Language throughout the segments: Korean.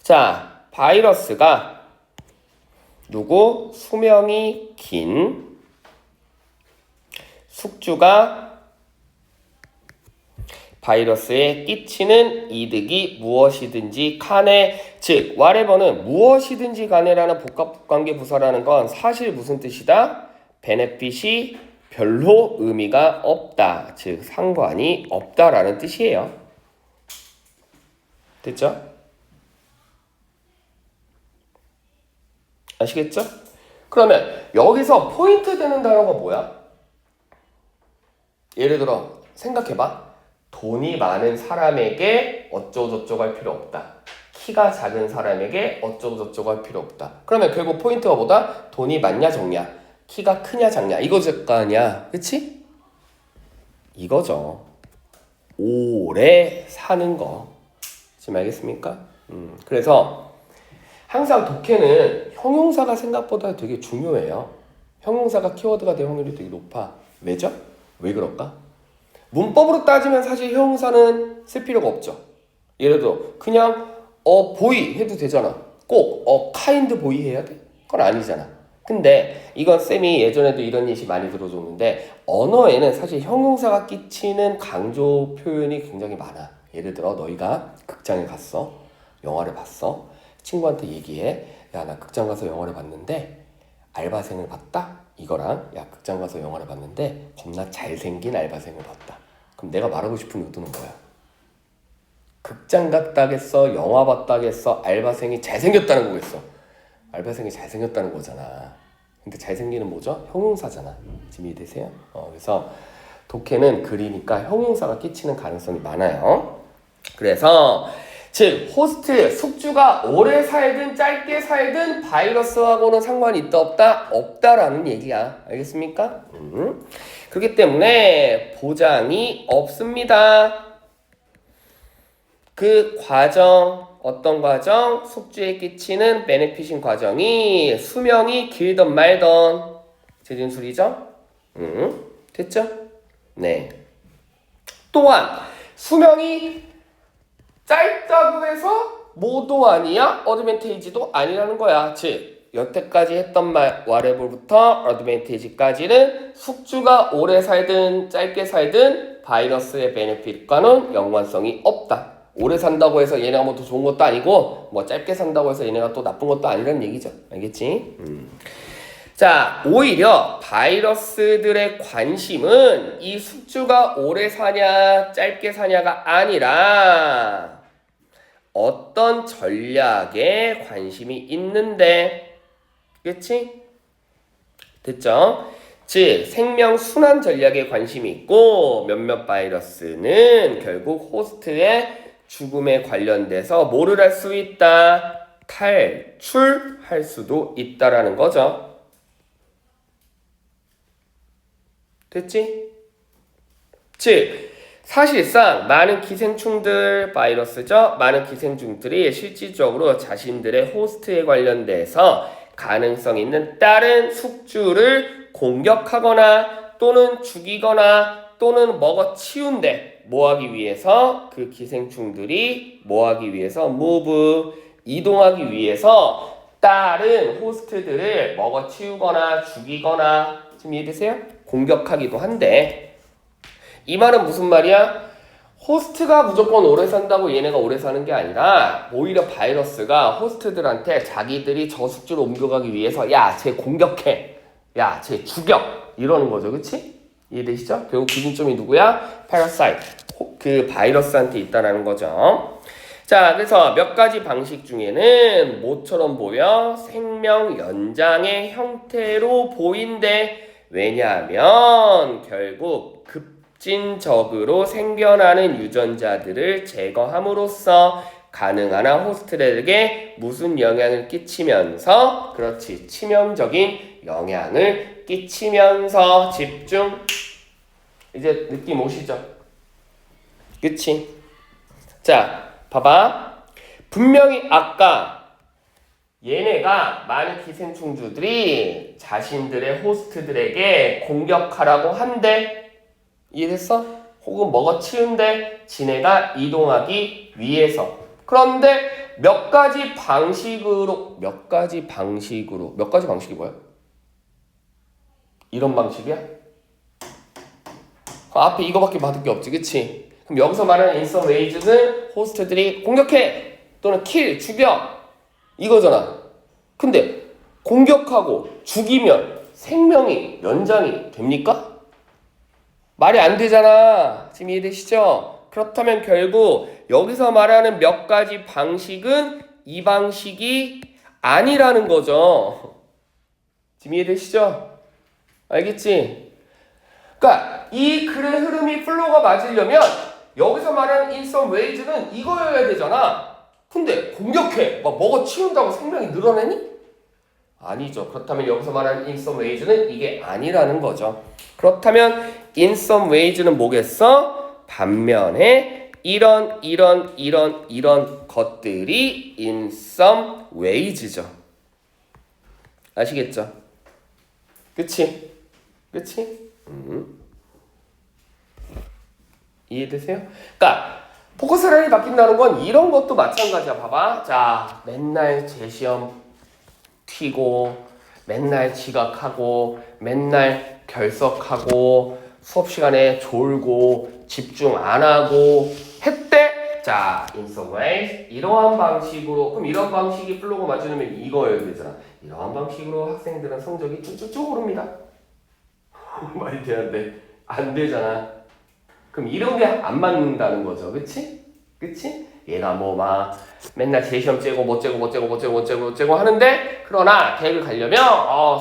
자, 바이러스가 누구? 수명이 긴 숙주가 바이러스에 끼치는 이득이 무엇이든지 간에, 즉 whatever는 무엇이든지 간에라는 복합관계 부사라는 건 사실 무슨 뜻이다? 베네핏이 별로 의미가 없다, 즉 상관이 없다라는 뜻이에요. 됐죠? 아시겠죠? 그러면 여기서 포인트 되는 단어가 뭐야? 예를 들어 생각해봐. 돈이 많은 사람에게 어쩌고저쩌고 할 필요 없다. 키가 작은 사람에게 어쩌고저쩌고 할 필요 없다. 그러면 결국 포인트가 뭐다? 돈이 많냐 적냐? 키가 크냐 작냐? 이거일 거 아니야. 그치? 이거죠. 오래 사는 거. 지금 알겠습니까? 그래서 항상 독해는 형용사가 생각보다 되게 중요해요. 형용사가 키워드가 될 확률이 되게 높아. 왜죠? 왜 그럴까? 문법으로 따지면 사실 형용사는 쓸 필요가 없죠. 예를 들어 그냥 boy 해도 되잖아. 꼭 kind boy 해야 돼? 그건 아니잖아. 근데 이건 쌤이 예전에도 이런 예시 많이 들어줬는데 언어에는 사실 형용사가 끼치는 강조 표현이 굉장히 많아. 예를 들어 너희가 극장에 갔어. 영화를 봤어. 친구한테 얘기해. 야, 나 극장 가서 영화를 봤는데 알바생을 봤다? 이거랑 야, 극장 가서 영화를 봤는데 겁나 잘생긴 알바생을 봤다. 그럼 내가 말하고 싶은 의도는 뭐야? 극장 갔다겠어? 영화 봤다겠어? 알바생이 잘생겼다는 거겠어. 알바생이 잘생겼다는 거잖아. 근데 잘생기는 뭐죠? 형용사잖아. 지금 이해되세요? 그래서 독해는 글이니까 형용사가 끼치는 가능성이 많아요. 그래서 즉 호스트, 숙주가 오래 살든 짧게 살든 바이러스하고는 상관이 있다 없다? 없다라는 얘기야. 알겠습니까? 그렇기 때문에 보장이 없습니다. 그 과정, 어떤 과정? 숙주에 끼치는 베네핏인 과정이 수명이 길던 말던 재진술이죠? 됐죠? 네. 또한 수명이 짧다고 해서 뭐도 아니야? 어드밴테이지도 아니라는 거야. 즉 여태까지 했던 말 whatever부터 어드밴테이지까지는 숙주가 오래 살든 짧게 살든 바이러스의 베네핏과는 연관성이 없다. 오래 산다고 해서 얘네가 뭐 더 좋은 것도 아니고 뭐 짧게 산다고 해서 얘네가 또 나쁜 것도 아니라는 얘기죠. 알겠지? 자, 오히려 바이러스들의 관심은 이 숙주가 오래 사냐 짧게 사냐가 아니라 어떤 전략에 관심이 있는데, 그치? 됐죠? 즉 생명 순환 전략에 관심이 있고 몇몇 바이러스는 결국 호스트의 죽음에 관련돼서 뭐를 할 수 있다? 탈출할 수도 있다라는 거죠. 됐지? 즉 사실상 많은 기생충들, 바이러스죠. 많은 기생충들이 실질적으로 자신들의 호스트에 관련돼서 가능성 있는 다른 숙주를 공격하거나 또는 죽이거나 또는 먹어치운데 뭐하기 위해서? 그 기생충들이 뭐하기 위해서? move, 이동하기 위해서 다른 호스트들을 먹어치우거나 죽이거나, 지금 이해되세요? 공격하기도 한데, 이 말은 무슨 말이야? 호스트가 무조건 오래 산다고 얘네가 오래 사는 게 아니라 오히려 바이러스가 호스트들한테 자기들이 저 숙주를 옮겨가기 위해서 야, 쟤 공격해, 야, 쟤 죽여, 이러는 거죠. 그치? 이해되시죠? 결국 기준점이 누구야? 파라사이트, 그 바이러스한테 있다라는 거죠. 자, 그래서 몇 가지 방식 중에는 뭐처럼 보여? 생명 연장의 형태로 보인대. 왜냐하면 결국 급진적으로 생겨나는 유전자들을 제거함으로써 가능한 한 호스트들에게 무슨 영향을 끼치면서, 그렇지, 치명적인 영향을 끼치면서, 집중. 이제 느낌 오시죠? 그치? 자, 봐봐. 분명히 아까 얘네가 많은 기생충주들이 자신들의 호스트들에게 공격하라고 한대. 이해됐어? 혹은 먹어치운대. 지네가 이동하기 위해서. 그런데 몇 가지 방식으로 몇 가지 방식이 뭐야? 이런 방식이야? 앞에 이거밖에 받을 게 없지, 그치? 그럼 여기서 말하는 in some ways는 호스트들이 공격해 또는 kill 죽여 이거잖아. 근데 공격하고 죽이면 생명이 연장이 됩니까? 말이 안 되잖아. 지금 이해되시죠? 그렇다면 결국 여기서 말하는 몇 가지 방식은 이 방식이 아니라는 거죠. 지금 이해되시죠? 알겠지? 그러니까 이 글의 흐름이 플로우가 맞으려면 여기서 말하는 in some ways는 이거여야 되잖아. 근데 공격해 막 먹어 치운다고 생명이 늘어나니? 아니죠. 그렇다면 여기서 말하는 in some ways는 이게 아니라는 거죠. 그렇다면 in some ways는 뭐겠어? 반면에 이런 것들이 in some ways죠. 아시겠죠? 그치? 그치? 이해되세요? 그러니까 포커스 라인이 바뀐다는 건 이런 것도 마찬가지야. 봐봐. 자, 맨날 재시험 튀고 맨날 지각하고 맨날 결석하고 수업 시간에 졸고 집중 안 하고 했대. 자, in some ways 이러한 방식으로 그럼 이런 방식이 플로우가 맞으려면 이거여야 되잖아. 이러한 방식으로 학생들은 성적이 쭉쭉쭉 오릅니다. 말이 되는데 안 되잖아. 그럼 이런 게 안 맞는다는 거죠. 그치? 그치? 얘가 뭐 막 맨날 재시험 째고 못 째고 하는데 그러나 대학을 가려면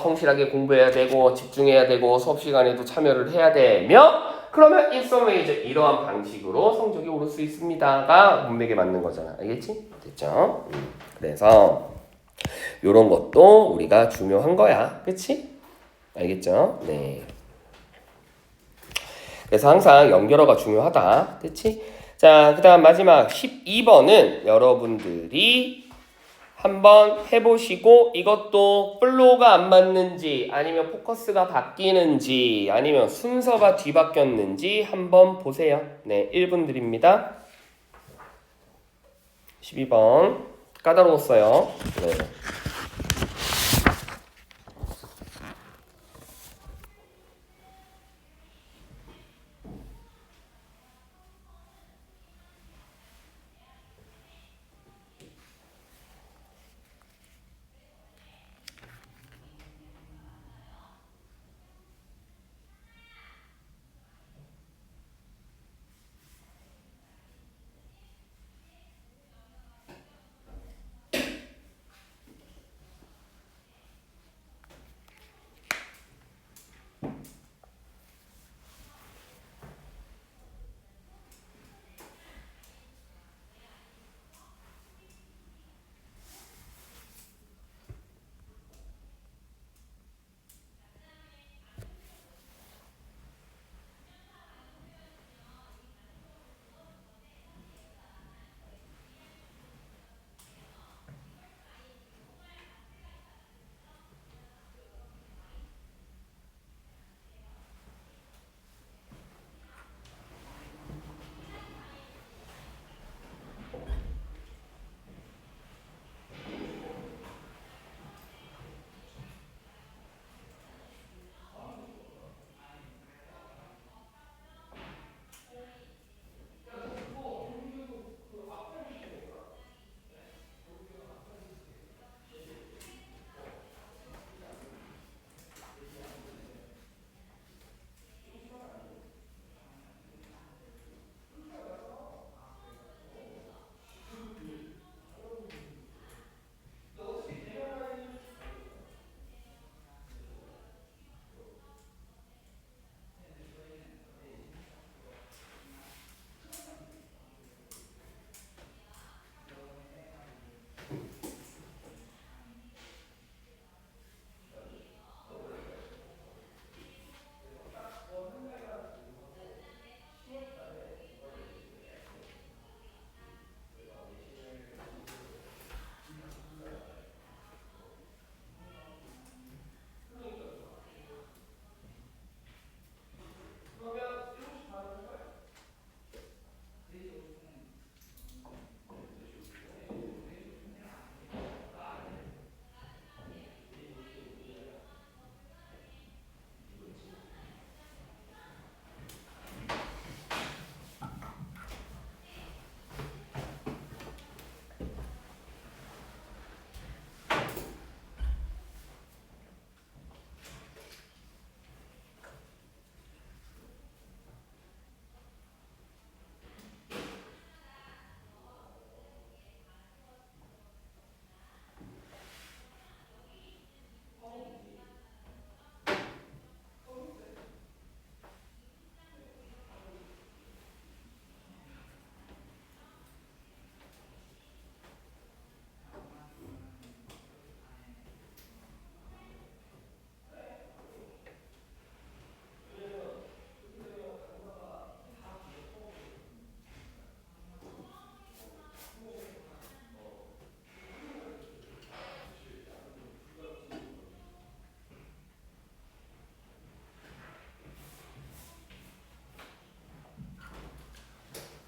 성실하게 공부해야 되고 집중해야 되고 수업 시간에도 참여를 해야 되며 그러면 in some ways 이러한 방식으로 성적이 오를 수 있습니다가 문맥에 맞는 거잖아. 알겠지? 됐죠? 그래서 요런 것도 우리가 중요한 거야. 그치? 알겠죠? 네. 그래서 항상 연결어가 중요하다. 그치? 자, 그 다음 마지막 12번은 여러분들이 한번 해보시고 이것도 플로우가 안 맞는지 아니면 포커스가 바뀌는지 아니면 순서가 뒤바뀌었는지 한번 보세요. 네, 1분 드립니다. 12번 까다로웠어요. 네.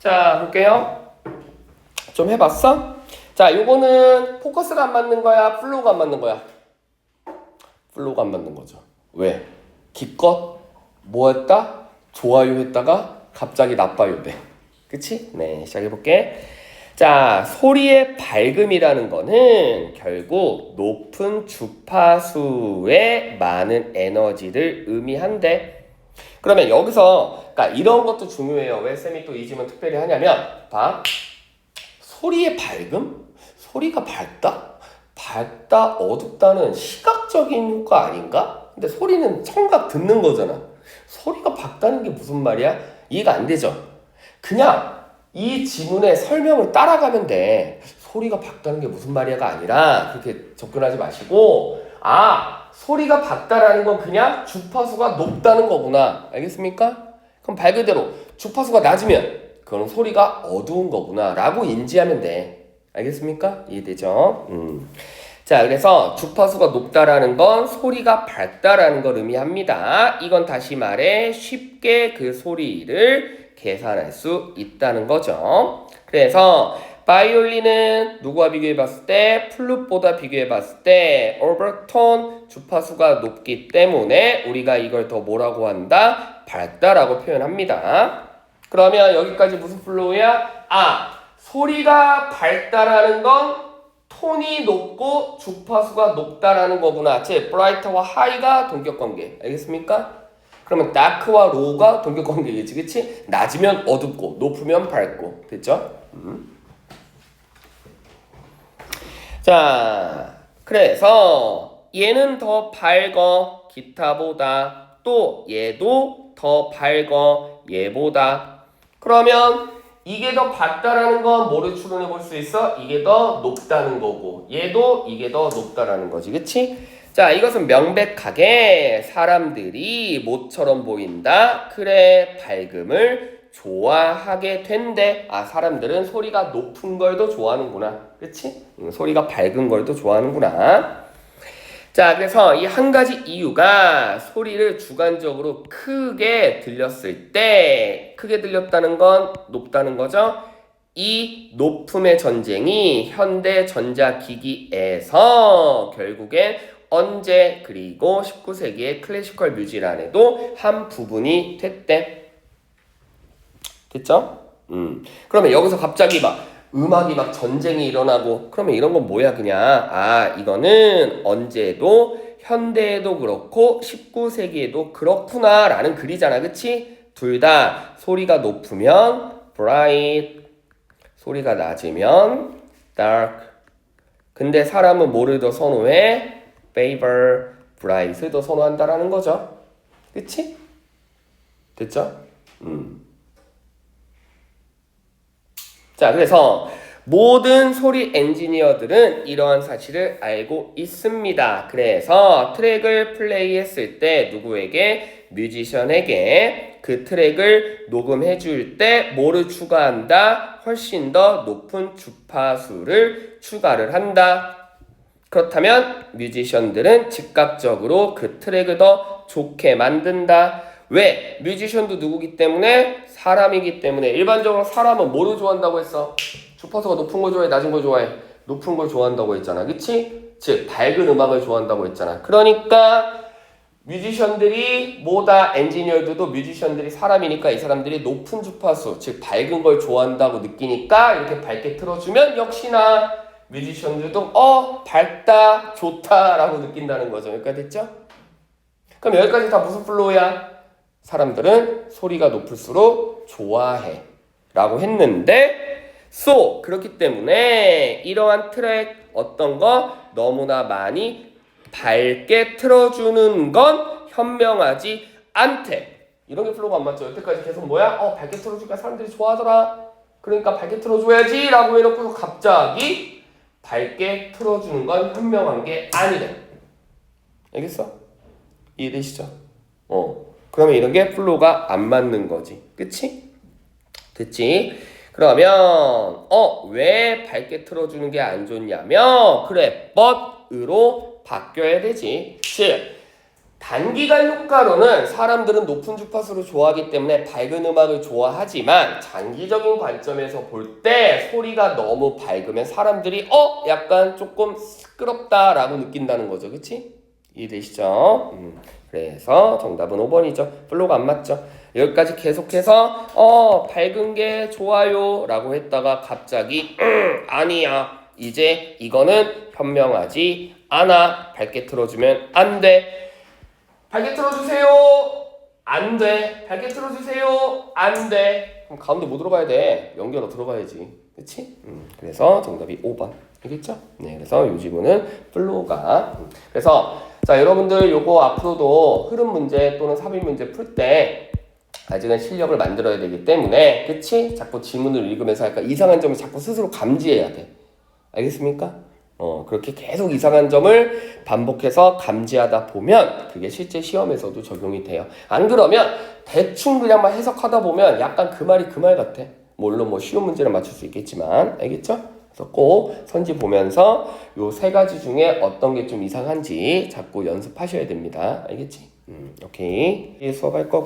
자, 볼게요. 좀 해봤어? 자, 요거는 포커스가 안 맞는 거야? 플로우가 안 맞는 거야? 플로우가 안 맞는 거죠. 왜? 기껏 뭐 했다? 좋아요 했다가 갑자기 나빠요 돼. 그치? 네, 시작해볼게. 자, 소리의 밝음이라는 거는 결국 높은 주파수의 많은 에너지를 의미한대. 그러면 여기서 그러니까 이런 것도 중요해요. 왜 쌤이 또 이 질문 특별히 하냐면 봐. 소리의 밝음? 소리가 밝다, 어둡다는 시각적인 효과 아닌가? 근데 소리는 청각 듣는 거잖아. 소리가 밝다는 게 무슨 말이야? 이해가 안 되죠? 그냥 이 지문의 설명을 따라가면 돼. 소리가 밝다는 게 무슨 말이야가 아니라 그렇게 접근하지 마시고 소리가 밝다라는 건 그냥 주파수가 높다는 거구나. 알겠습니까? 그럼 밝은대로 주파수가 낮으면 그건 소리가 어두운 거구나 라고 인지하면 돼. 알겠습니까? 이해되죠? 자, 그래서 주파수가 높다라는 건 소리가 밝다라는 걸 의미합니다. 이건 다시 말해 쉽게 그 소리를 계산할 수 있다는 거죠. 그래서 바이올린은 누구와 비교해 봤을 때 플룻보다 비교해 봤을 때 오버톤 주파수가 높기 때문에 우리가 이걸 더 뭐라고 한다? 밝다라고 표현합니다. 그러면 여기까지 무슨 플로우야? 소리가 밝다라는 건 톤이 높고 주파수가 높다라는 거구나. 즉, 브라이트와 하이가 동격관계. 알겠습니까? 그러면 다크와 로우가 동격관계겠지, 그치? 낮으면 어둡고 높으면 밝고. 됐죠? 자, 그래서 얘는 더 밝어 기타보다. 또 얘도 더 밝어 얘보다. 그러면 이게 더 밝다라는 건 뭐를 추론해 볼 수 있어? 이게 더 높다는 거고 얘도 이게 더 높다라는 거지, 그치? 자, 이것은 명백하게 사람들이 모처럼 보인다. 그래, 밝음을 좋아하게 된대. 사람들은 소리가 높은 걸 더 좋아하는구나. 그치? 소리가 밝은 걸 더 좋아하는구나. 자, 그래서 이 한 가지 이유가 소리를 주관적으로 크게 들렸을 때, 크게 들렸다는 건 높다는 거죠. 이 높음의 전쟁이 현대 전자기기에서 결국엔 언제 그리고 19세기의 클래시컬 뮤지란에도 한 부분이 됐대. 됐죠? 그러면 여기서 갑자기 음악이 전쟁이 일어나고 그러면 이런 건 뭐야 그냥 이거는 언제도 현대에도 그렇고 19세기에도 그렇구나 라는 글이잖아, 그치? 둘 다 소리가 높으면 bright, 소리가 낮으면 dark. 근데 사람은 뭐를 더 선호해? favor, bright을 더 선호한다라는 거죠. 그치? 됐죠? 자, 그래서 모든 소리 엔지니어들은 이러한 사실을 알고 있습니다. 그래서 트랙을 플레이했을 때 누구에게? 뮤지션에게 그 트랙을 녹음해 줄 때 뭐를 추가한다? 훨씬 더 높은 주파수를 추가를 한다. 그렇다면 뮤지션들은 즉각적으로 그 트랙을 더 좋게 만든다. 왜? 뮤지션도 누구기 때문에? 사람이기 때문에. 일반적으로 사람은 뭐를 좋아한다고 했어? 주파수가 높은 걸 좋아해? 낮은 걸 좋아해? 높은 걸 좋아한다고 했잖아. 그치? 즉 밝은 음악을 좋아한다고 했잖아. 그러니까 뮤지션들이 뭐다? 엔지니어들도 뮤지션들이 사람이니까 이 사람들이 높은 주파수, 즉 밝은 걸 좋아한다고 느끼니까 이렇게 밝게 틀어주면 역시나 뮤지션들도 밝다, 좋다 라고 느낀다는 거죠. 여기까지 됐죠? 그럼 여기까지 다 무슨 플로우야? 사람들은 소리가 높을수록 좋아해 라고 했는데 그렇기 때문에 이러한 트랙 어떤 거 너무나 많이 밝게 틀어주는 건 현명하지 않대. 이런 게 플로우가 안 맞죠? 여태까지 계속 뭐야? 밝게 틀어주니까 사람들이 좋아하더라. 그러니까 밝게 틀어줘야지 라고 해놓고서 갑자기 밝게 틀어주는 건 현명한 게 아니래. 알겠어? 이해되시죠? 그러면 이런 게 플로우가 안 맞는 거지. 그치? 됐지? 그러면 왜 밝게 틀어주는 게 안 좋냐면 그래, but으로 바뀌어야 되지. 즉 단기간 효과로는 사람들은 높은 주파수를 좋아하기 때문에 밝은 음악을 좋아하지만 장기적인 관점에서 볼 때 소리가 너무 밝으면 사람들이 약간 조금 시끄럽다라고 느낀다는 거죠. 그치? 이해되시죠? 그래서 정답은 5번이죠. 플로우가 안 맞죠. 여기까지 계속해서 밝은 게 좋아요 라고 했다가 갑자기 아니야. 이제 이거는 현명하지 않아. 밝게 틀어주면 안 돼. 밝게 틀어주세요. 안 돼. 밝게 틀어주세요. 안 돼. 그럼 가운데 뭐 들어가야 돼? 연결로 들어가야지. 그치? 그래서 정답이 5번. 알겠죠? 네, 그래서 요 지문은 플로우가. 그래서 자, 여러분들 요거 앞으로도 흐름 문제 또는 삽입 문제 풀 때 아직은 실력을 만들어야 되기 때문에, 그치? 자꾸 지문을 읽으면서 약간 이상한 점을 자꾸 스스로 감지해야 돼. 알겠습니까? 그렇게 계속 이상한 점을 반복해서 감지하다 보면 그게 실제 시험에서도 적용이 돼요. 안 그러면 대충 그냥만 해석하다 보면 약간 그 말이 그 말 같아. 물론 뭐 쉬운 문제를 맞출 수 있겠지만, 알겠죠? 그래서 꼭 선지 보면서 요 세 가지 중에 어떤 게 좀 이상한지 자꾸 연습하셔야 됩니다. 알겠지? 오케이. 수업할 거